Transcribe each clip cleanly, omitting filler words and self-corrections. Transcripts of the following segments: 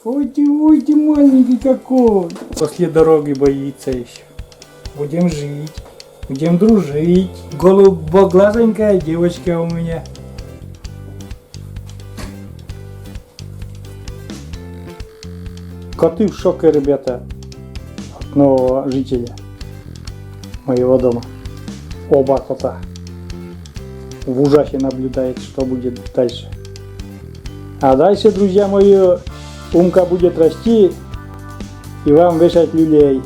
Ой ты маленький какой. После дороги боится еще. Будем жить. Будем дружить. Голубоглазенькая девочка у меня. Коты в шоке, ребята, от нового жителя моего дома. Оба кота. В ужасе наблюдает, что будет дальше. А дальше, друзья мои, Умка будет расти и вам вешать люлей.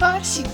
Барсик.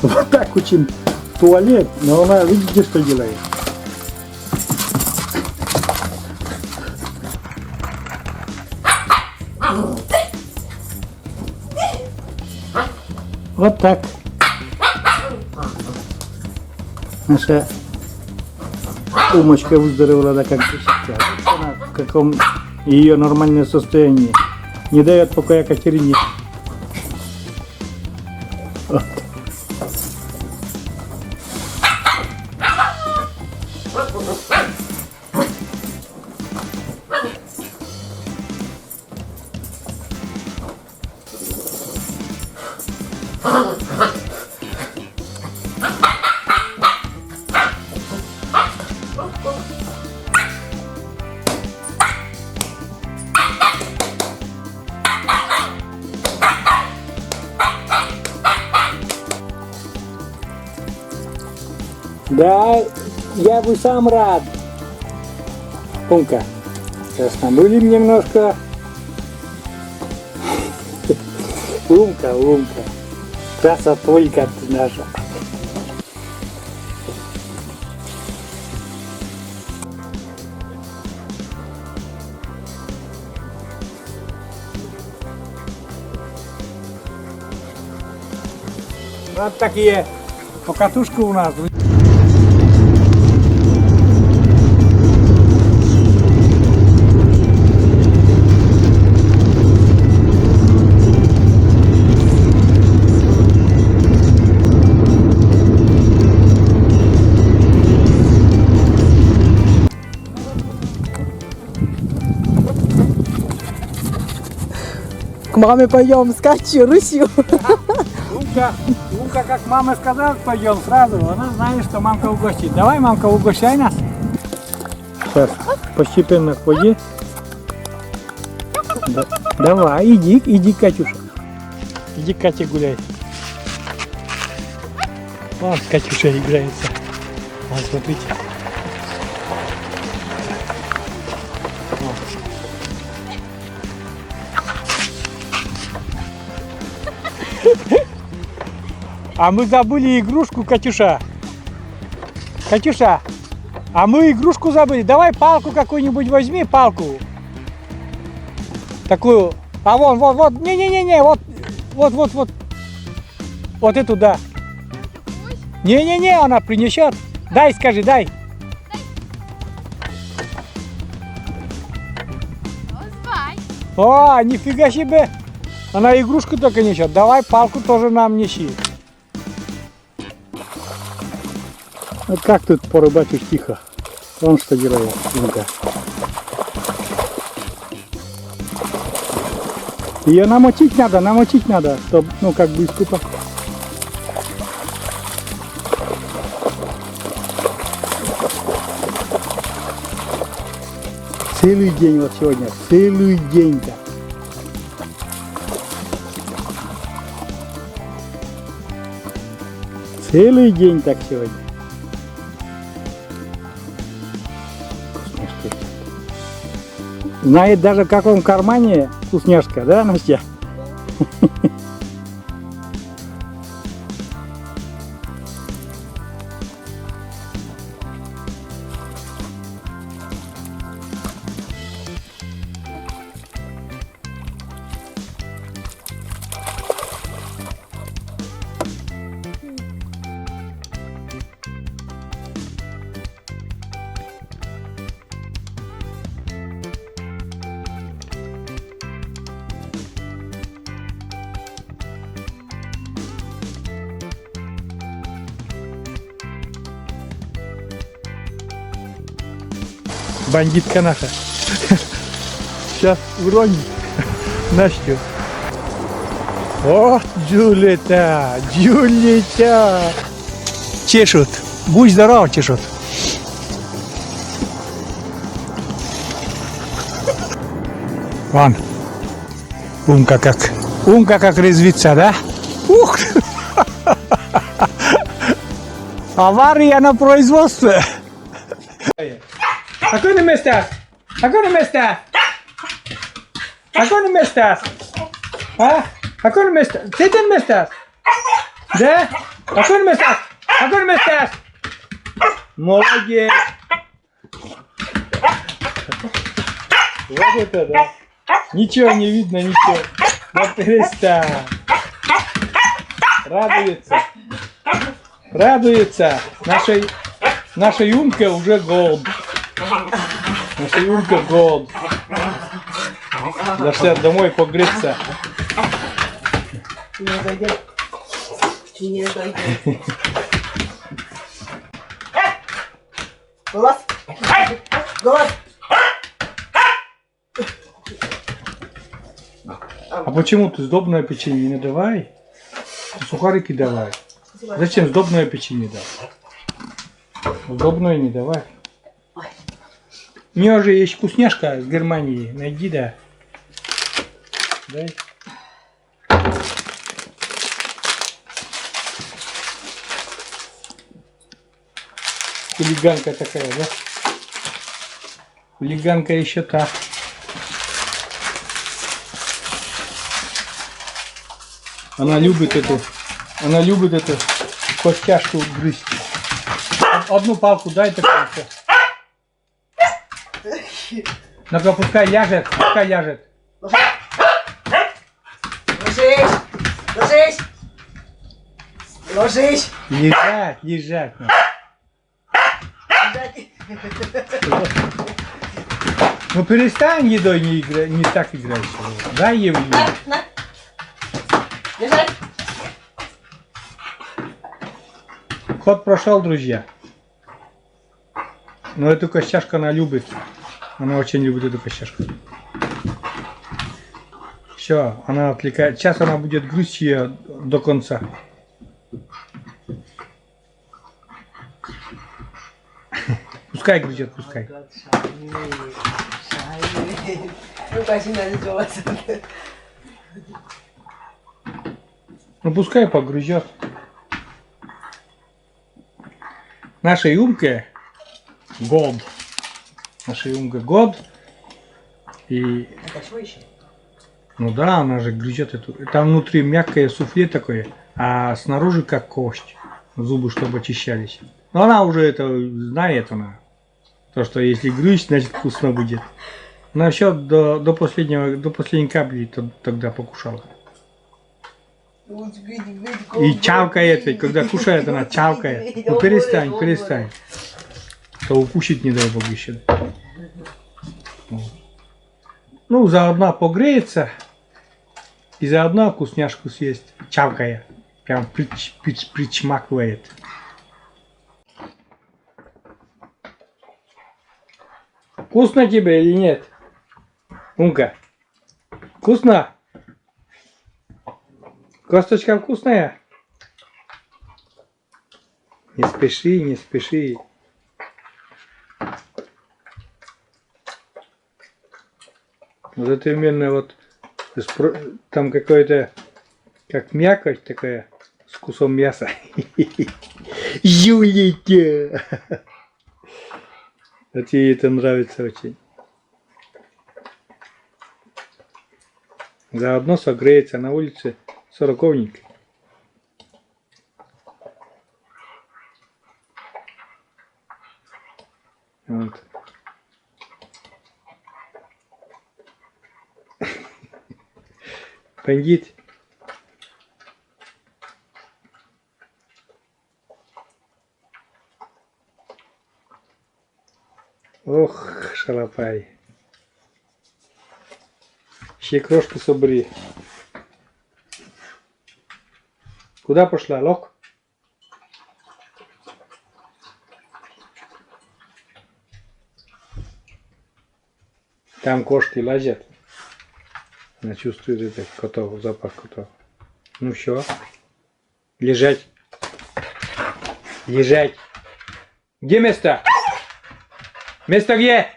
Вот так учим туалет, но она, видите, что делает? Вот так. Наша Умочка выздоровела до как сейчас. Она в каком ее нормальное состояние. Не дает покоя Катерине. Вот. Да, я бы сам рад. Умка, сейчас набылим немножко. Умка, умка. Красотулька ты наша. Вот такие покатушки у нас. К маме пойдем скачу Русью. Умка, как мама сказала, пойдем сразу, она знает, что мамка угостит. Давай, мамка, угощай нас. Сейчас постепенно к воде. Да. Давай, иди, Катюша. Иди, Катя, гуляй. Вон Катюша играется. Вот, смотрите. А мы забыли игрушку, Катюша. Катюша, а мы игрушку забыли. Давай палку какую-нибудь возьми, палку. Такую. А вот. Не-не-не, вот. Вот эту, да. Не-не-не, она принесет. Дай, скажи, дай. О, нифига себе. Она игрушку только несет. Давай палку тоже нам неси. Вот как тут порыбачишь тихо? Он что делает, Умка. Ее намочить надо, чтобы, ну, как бы искупать. Целый день вот сегодня, целый день-то. Целый день так сегодня. Вкусняшка. Знает даже в каком кармане вкусняшка, да, Настя? Бандитка наша. Сейчас уронит Настю. О, Джулита. Чешут. Будь здоров, чешут. Вон. Умка как резвится, да? Ух! Авария на производстве. Acá no me estás. Acá no me estás. Acá no me estás. Ah, acá no me estás. ¿Sí no me estás? Да? Acá no me estás. Acá no me estás. Молодец. Вот это да. Ничего не видно, ничего. Да перестань. Радуется. Наша Юмка уже голод. Наша Юмка голод. Зашла домой погреться. Не дойдет. Не дойдет. Глаз. Глаз. А почему ты сдобное печенье не давай? Сухарики давай. Зачем сдобное печенье давай? Сдобное не давай. У нее же есть вкусняшка с Германии. Найди, да. Дай. хулиганка такая, да? Хулиганка еще та. Она любит эту костяшку грызть. Одну палку дай такую. Ну-ка, пускай ляжет, пускай ляжет. Ложись! Ложись! Ложись! Лежать, лежать. Ну перестань едой не так играть. Дай ей еду. На! Лежать! Ход прошел, друзья. Но эту костяшку она любит. Она очень любит эту костяшку. Все, она отвлекает. Сейчас она будет грызть ее до конца. Пускай грызет, пускай. Ну, почти надо делать. Ну пускай погрызет. Нашей Умке год. Нашей Умке год. И Это что еще? ну да, она же грызет эту. Там внутри мягкое суфле такое, а снаружи как кость. Зубы, чтобы очищались. Но она уже это знает, она. То, что если грызть, значит вкусно будет. Она все до последней капли тогда покушала. И чавкает, ведь когда кушает, она чавкает. Ну перестань, перестань. То укусить, не дай бог, еще. Ну, заодно погреется и заодно вкусняшку съесть, чавкая. Прям причмакивает. Вкусно тебе или нет? Умка? Вкусно? Косточка вкусная? Не спеши, не спеши. Вот это именно вот там какое-то как мякоть такая с кусом мяса. Юлика! Вот ей это нравится очень. Заодно согреется на улице сороковник. Вот. Бандит. Ох, шалопай. Ще крошку собери. Куда пошла, Лок? Там кошки лазят. Она чувствует этот котов, запах котов. Ну все. Лежать. Лежать. Где место? Место где?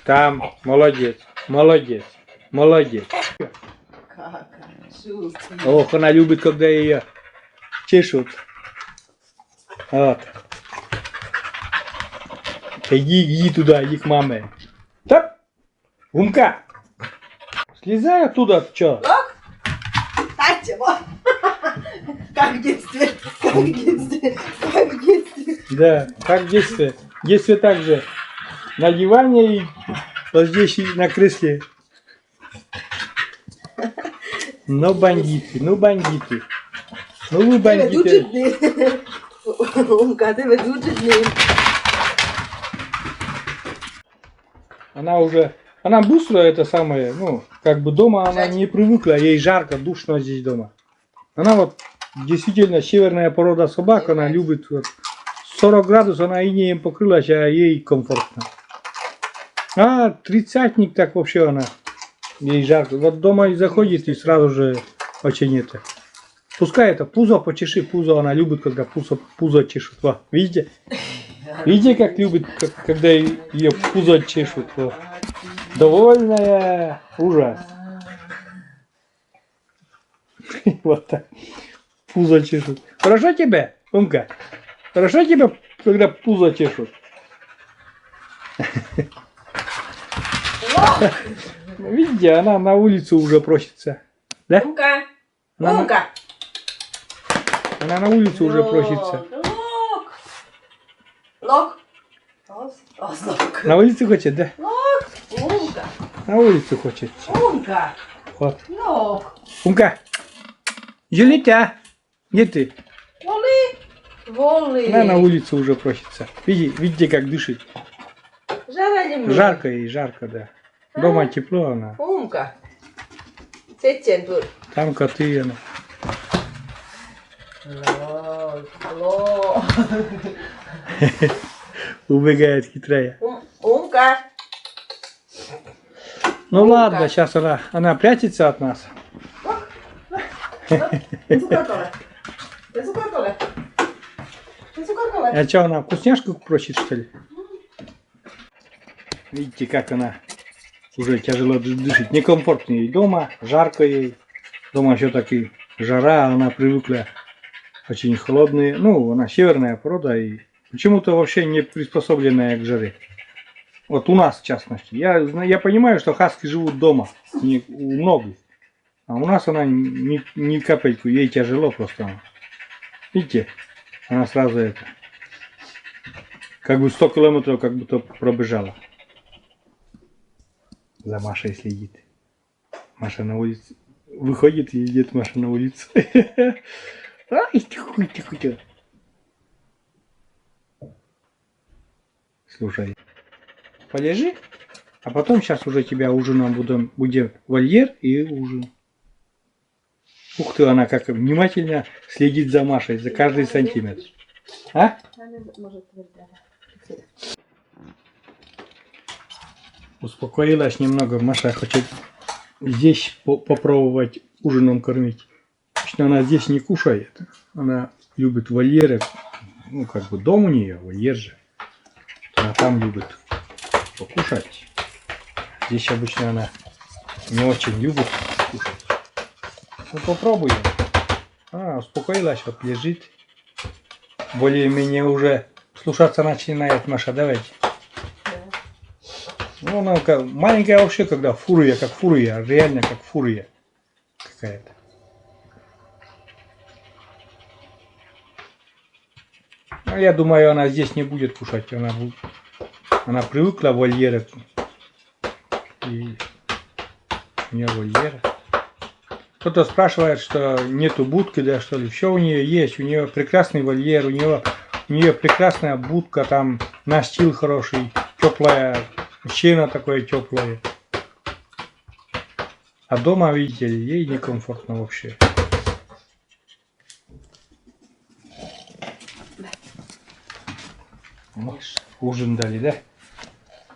Там. Молодец. Молодец. Молодец. Как? Шутка. Ох, она любит, когда ее чешут. Вот. Иди туда, иди к маме. Так. Умка. Слезай оттуда, чё? Лок? Татья, вот. Как в детстве. Как в детстве. Как в детстве. Да, как в детстве. В детстве также на диване и вот здесь и на кресле. Ну бандиты, ну бандиты. Ну вы бандиты. Умка, ты ведучий. Она быстро это самое, ну, как бы дома она не привыкла, ей жарко, душно здесь дома. Она вот действительно северная порода собак, она любит вот, 40 градусов, она инеем покрылась, а ей комфортно. А тридцатник так вообще она, ей жарко. Вот дома и заходит и сразу же очень это. Пускай это пузо почеши, пузо она любит, когда пузо чешут. Во, видите? Видите, как любит, когда ее пузо чешут. Во. Довольная. Ужас. Вот так. Пузо чешут. Хорошо тебе, Умка? Хорошо тебе Когда пузо чешут. Лок! Видите, она на улицу уже просится. Да? Умка! Она, на- Умка! она на улицу уже просится. Лок! Лок! Лок! На улицу хочет, да? Лок! Умка! На улицу хочет. Умка! Вот. Лок! Умка! Юлитя! Где ты? Воли! Воли! Она на улицу уже просится. Видите, как дышит. Жара немного. Жарко ей, жарко, да. Дома тепло она. Умка! Сетчен. Там коты она. Лок! Лок! Убегает хитрая. Умка! Ну Умка. ладно, сейчас она прячется от нас. Цукор-кола. Цукор-кола. Цукор-кола. А что, она вкусняшку просит, что ли? Видите, как она уже тяжело дышит. Некомфортно ей дома, жарко ей. Дома все-таки жара, она привыкла очень холодные. Ну, она северная порода и почему-то вообще не приспособленная к жаре. Вот у нас, в частности. Я понимаю, что хаски живут дома, у многих. А у нас она ни капельку, ей тяжело просто. Видите, она сразу это, как бы 100 километров как будто пробежала. За Машей следит. Маша на улице. Выходит и идет Маша на улицу. Ай, тихо. Слушай, полежи, а потом сейчас уже тебя ужином будем вольер и ужин. Ух ты, она как внимательно следит за Машей, за каждый сантиметр. А? Успокоилась немного. Маша хочет здесь попробовать ужином кормить. Что она здесь не кушает. Она любит вольеры. Ну, как бы дом у нее, вольер же. Она там любит покушать. Здесь обычно она не очень любит кушать. Ну, попробуем. Успокоилась, вот лежит. Более-менее уже слушаться начинает Маша. Давайте. Ну, она маленькая вообще, когда фурия, как фурия, реально как фурия какая-то. Ну, я думаю, она здесь не будет кушать. Она привыкла в вольеры. И у нее вольеры. Кто-то спрашивает, что нету будки, да, что ли. Все у нее есть. У нее прекрасный вольер, у нее прекрасная будка, там настил хороший, теплая, сено такое теплое. А дома, видите ли, ей некомфортно вообще. Ужин дали, да?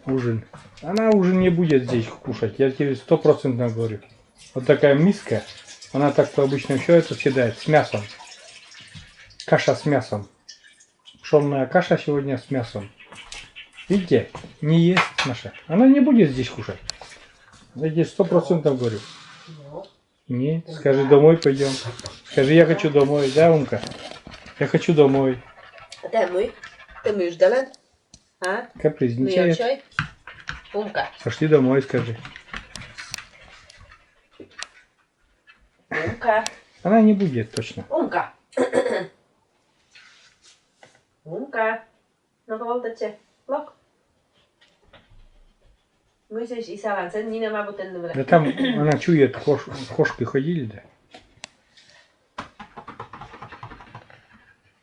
Ужин. Она ужин не будет здесь кушать, я тебе 100% говорю. Вот такая миска, она так-то обычно все это съедает с мясом. Каша с мясом. Пшенная каша сегодня с мясом. Видите, не ест Маша. Она не будет здесь кушать. Я тебе 100% говорю. Нет, скажи, домой пойдем. Скажи, я хочу домой, да, Умка? Я хочу домой. Домой? Ты мышь дален? А? Капризничает. чай? Умка. Пошли домой, скажи. Умка. Она не будет точно. Умка. Умка. No voltace. Lok. Мыслишь, и сама, це не нема бутен добре. Да там она чует, кошки ходили, да?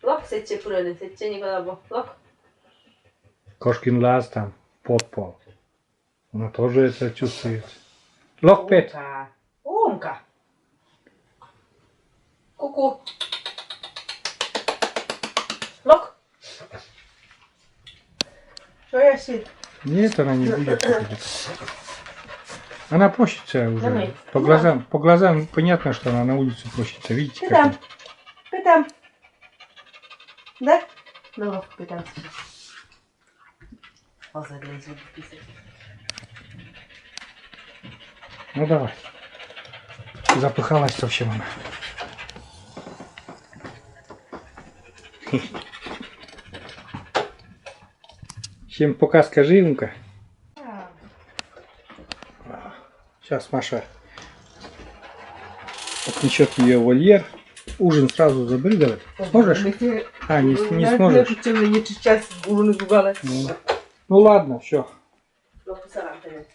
Lok, сетче пурene, сетче не голубо. Lok. Кошкин лаз там, под пол. Она тоже это чувствует. Лок пет. Умка. Умка. Ку-ку. Лок. Что я сидь? Нет, она не будет кушать. Она просится уже. Давай. По глазам понятно, что она на улицу просится. Видите, как она? Питам. Да? Ну, лок, питам. Ну давай. Запыхалась совсем она. Всем пока скажи, Умка. Сейчас Маша отнесет ее в вольер. Ужин сразу забрызгивать. Сможешь? А, не сможешь. Ну Ну ладно, все. посаранте.